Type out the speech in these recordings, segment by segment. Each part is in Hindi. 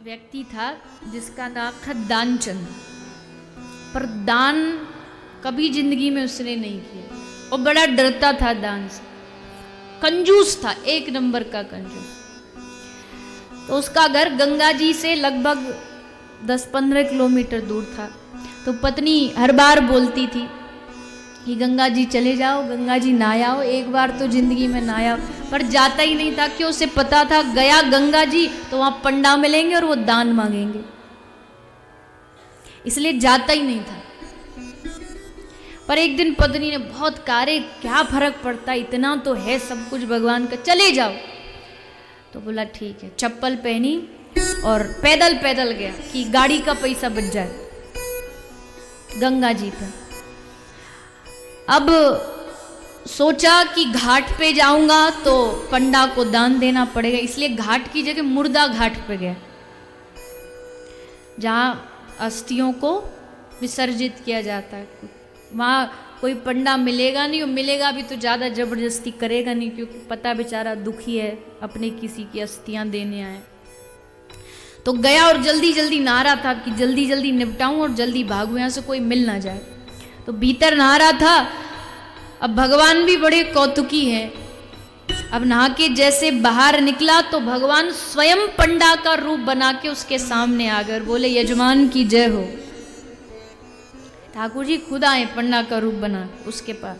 व्यक्ति था जिसका नाम था दानचंद, पर दान कभी जिंदगी में उसने नहीं किया और बड़ा डरता था दान से, कंजूस था, एक नंबर का कंजूस। तो उसका घर गंगा जी से लगभग 10-15 किलोमीटर दूर था। तो पत्नी हर बार बोलती थी कि गंगा जी चले जाओ, गंगा जी नहाओ, एक बार तो जिंदगी में नहाओ, पर जाता ही नहीं था कि उसे पता था गया गंगा जी तो वहां पंडा मिलेंगे और वो दान मांगेंगे, इसलिए जाता ही नहीं था। पर एक दिन पत्नी ने बहुत कारे, क्या फर्क पड़ता, इतना तो है सब कुछ भगवान का, चले जाओ। तो बोला ठीक है, चप्पल पहनी और पैदल पैदल गया कि गाड़ी का पैसा बच जाए गंगा जी पे। अब सोचा कि घाट पे जाऊंगा तो पंडा को दान देना पड़ेगा, इसलिए घाट की जगह मुर्दा घाट पे गया, जहां अस्थियों को विसर्जित किया जाता है। वहां कोई पंडा मिलेगा नहीं, और मिलेगा भी तो ज़्यादा जबरदस्ती करेगा नहीं, क्योंकि पता बेचारा दुखी है, अपने किसी की अस्थियां देने आए। तो गया और जल्दी जल्दी नहा रहा था कि जल्दी जल्दी निपटाऊं और जल्दी भागूं, यहाँ से कोई मिल ना जाए। तो भीतर नहा रहा था। अब भगवान भी बड़े कौतुकी हैं। अब नहा के जैसे बाहर निकला तो भगवान स्वयं पंडा का रूप बना के उसके सामने आ गए, बोले यजमान की जय हो। ठाकुर जी खुद आए पंडा का रूप बना उसके पास।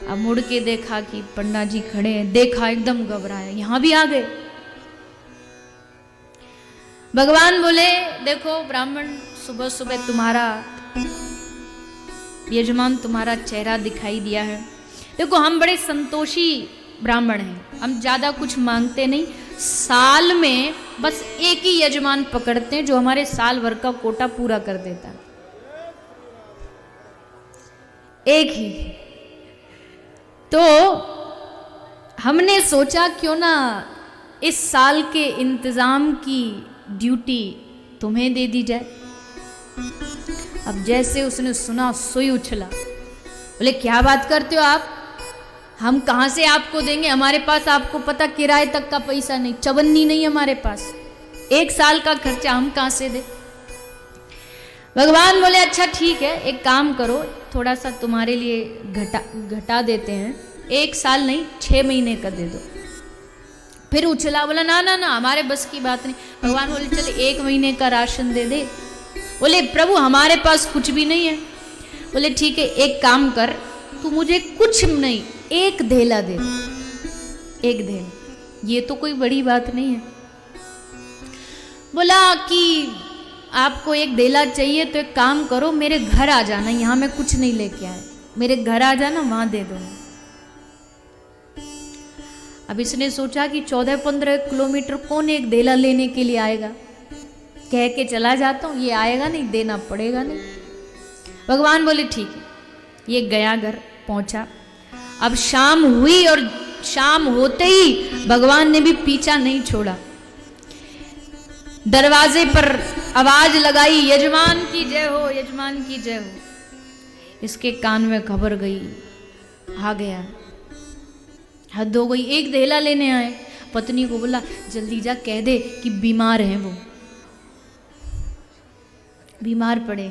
अब मुड़ के देखा कि पंडा जी खड़े हैं, देखा एकदम घबराया, यहां भी आ गए। भगवान बोले देखो ब्राह्मण, सुबह सुबह तुम्हारा यजमान तुम्हारा चेहरा दिखाई दिया है। देखो हम बड़े संतोषी ब्राह्मण हैं, हम ज्यादा कुछ मांगते नहीं, साल में बस एक ही यजमान पकड़ते हैं जो हमारे साल भर का कोटा पूरा कर देता है, एक ही। तो हमने सोचा क्यों ना इस साल के इंतजाम की ड्यूटी तुम्हें दे दी जाए। अब जैसे उसने सुना सोई उछला, बोले क्या बात करते हो आप, हम कहां से आपको देंगे, हमारे पास आपको पता किराए तक का पैसा नहीं, चवन्नी नहीं हमारे पास, एक साल का खर्चा हम कहां से दे। भगवान बोले अच्छा ठीक है, एक काम करो, थोड़ा सा तुम्हारे लिए घटा देते हैं, एक साल नहीं 6 महीने का दे दो। फिर उछला, बोला ना ना ना हमारे बस की बात नहीं। भगवान बोले चल 1 महीने का राशन दे दे। बोले प्रभु हमारे पास कुछ भी नहीं है। बोले ठीक है, एक काम कर, तू मुझे कुछ नहीं, एक धेला दे, एक धेला, ये तो कोई बड़ी बात नहीं है। बोला कि आपको एक धेला चाहिए तो एक काम करो, मेरे घर आ जाना, यहां मैं कुछ नहीं लेके आया, मेरे घर आ जाना, वहां दे दो। अब इसने सोचा कि 14-15 किलोमीटर कौन एक धेला लेने के लिए आएगा, कह के चला जाता हूं, ये आएगा नहीं, देना पड़ेगा नहीं। भगवान बोले ठीक है, ये गया, घर पहुंचा। अब शाम हुई और शाम होते ही भगवान ने भी पीछा नहीं छोड़ा, दरवाजे पर आवाज लगाई, यजमान की जय हो, यजमान की जय हो। इसके कान में खबर गई, आ गया, हद हो गई, एक धेला लेने आए। पत्नी को बोला जल्दी जा कह दे कि बीमार हैं, वो बीमार पड़े।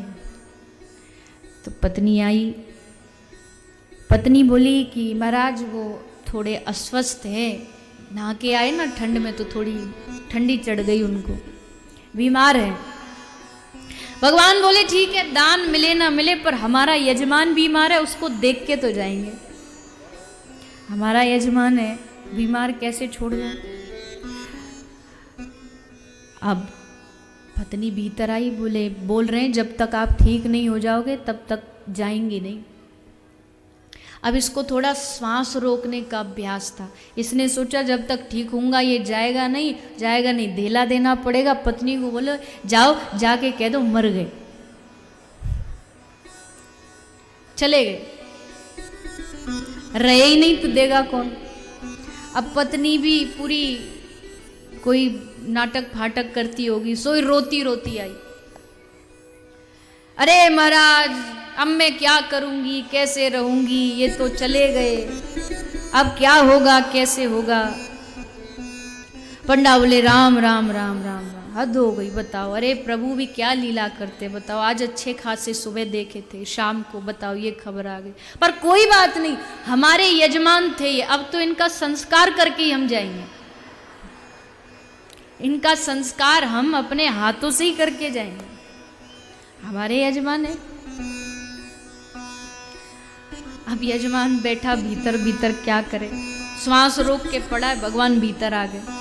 तो पत्नी आई, पत्नी बोली कि महाराज वो थोड़े अस्वस्थ है, नहा के आए ना ठंड में तो थोड़ी ठंडी चढ़ गई उनको, बीमार है। भगवान बोले ठीक है, दान मिले ना मिले पर हमारा यजमान बीमार है, उसको देख के तो जाएंगे, हमारा यजमान है, बीमार कैसे छोड़ जाए। अब पत्नी भीतर आई, बोल रहे हैं जब तक आप ठीक नहीं हो जाओगे तब तक जाएंगे नहीं। अब इसको थोड़ा श्वास रोकने का अभ्यास था, इसने सोचा जब तक ठीक होऊंगा ये जाएगा नहीं, जाएगा नहीं, धेला देना पड़ेगा। पत्नी को बोलो जाओ जाके कह दो मर गए, चले गए, रहे ही नहीं तो देगा कौन। अब पत्नी भी पूरी कोई नाटक फाटक करती होगी, सोई रोती रोती आई, अरे महाराज अब मैं क्या करूंगी, कैसे रहूंगी, ये तो चले गए, अब क्या होगा कैसे होगा। पंडा बोले राम राम राम राम राम, हद हो गई बताओ। अरे प्रभु भी क्या लीला करते बताओ, आज अच्छे खासे सुबह देखे थे, शाम को बताओ ये खबर आ गई। पर कोई बात नहीं, हमारे यजमान थे ये, अब तो इनका संस्कार करके ही हम जाएंगे। इनका संस्कार हम अपने हाथों से ही करके जाएंगे, हमारे यजमान है। अब यजमान बैठा भीतर भीतर क्या करे, श्वास रोक के पड़ा है, भगवान भीतर आ गए।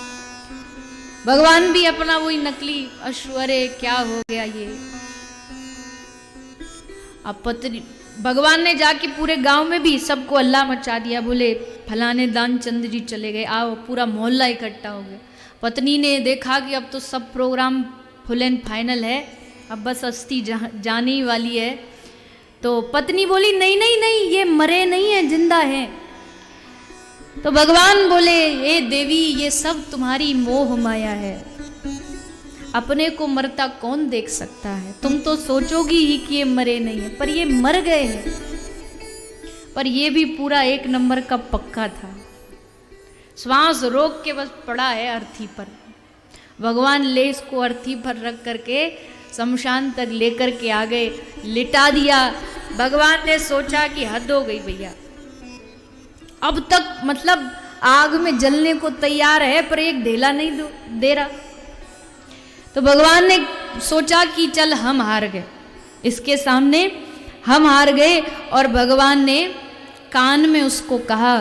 भगवान भी अपना वही नकली अश्रु, अरे क्या हो गया ये। अब पत्नी, भगवान ने जाके पूरे गांव में भी सबको अल्लाह मचा दिया, बोले फलाने दानचंद जी चले गए, आओ, पूरा मोहल्ला इकट्ठा हो गया। पत्नी ने देखा कि अब तो सब प्रोग्राम फुल एंड फाइनल है, अब बस अस्थि जाने ही वाली है। तो पत्नी बोली नहीं नहीं नहीं, ये मरे नहीं है, जिंदा है। तो भगवान बोले हे देवी, ये सब तुम्हारी मोह माया है, अपने को मरता कौन देख सकता है। तुम तो सोचोगी ही कि ये मरे नहीं है, पर ये मर गए हैं। पर ये भी पूरा एक नंबर का पक्का था, श्वास रोक के बस पड़ा है अर्थी पर। भगवान ले इसको अर्थी पर रख करके शमशान तक लेकर के आ गए, लिटा दिया। भगवान ने सोचा कि हद हो गई भैया, अब तक मतलब आग में जलने को तैयार है पर एक ढेला नहीं दे रहा। तो भगवान ने सोचा कि चल हम हार गए, इसके सामने हम हार गए। और भगवान ने कान में उसको कहा,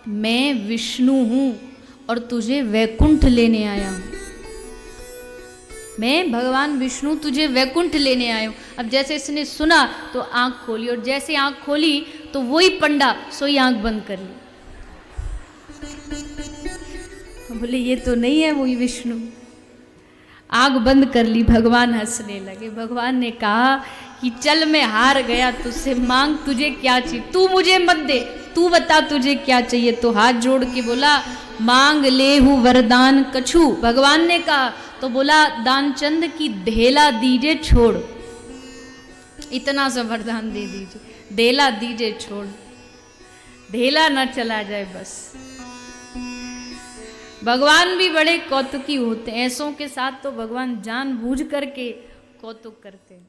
मैं विष्णु हूं और तुझे वैकुंठ लेने आया हूं। मैं भगवान विष्णु तुझे वैकुंठ लेने आया हूं। अब जैसे इसने सुना तो आंख खोली, और जैसे आंख खोली तो वही पंडा सोई आंख बंद कर ली। बोले ये तो नहीं है वही विष्णु। आंख बंद कर ली, भगवान हंसने लगे। भगवान ने कहा कि चल मैं हार गया तुझसे, मांग तुझे क्या चाहिए, तू मुझे मत दे, तू बता तुझे क्या चाहिए। तो हाथ जोड़ के बोला मांग ले हूं वरदान कछु। भगवान ने कहा तो बोला दानचंद की ढेला दीजिए छोड़, इतना सा वरदान दे दीजिए, ढेला दीजिए छोड़, ढेला ना चला जाए बस। भगवान भी बड़े कौतुकी होते हैं, ऐसों के साथ तो भगवान जानबूझ करके कौतुक करते हैं।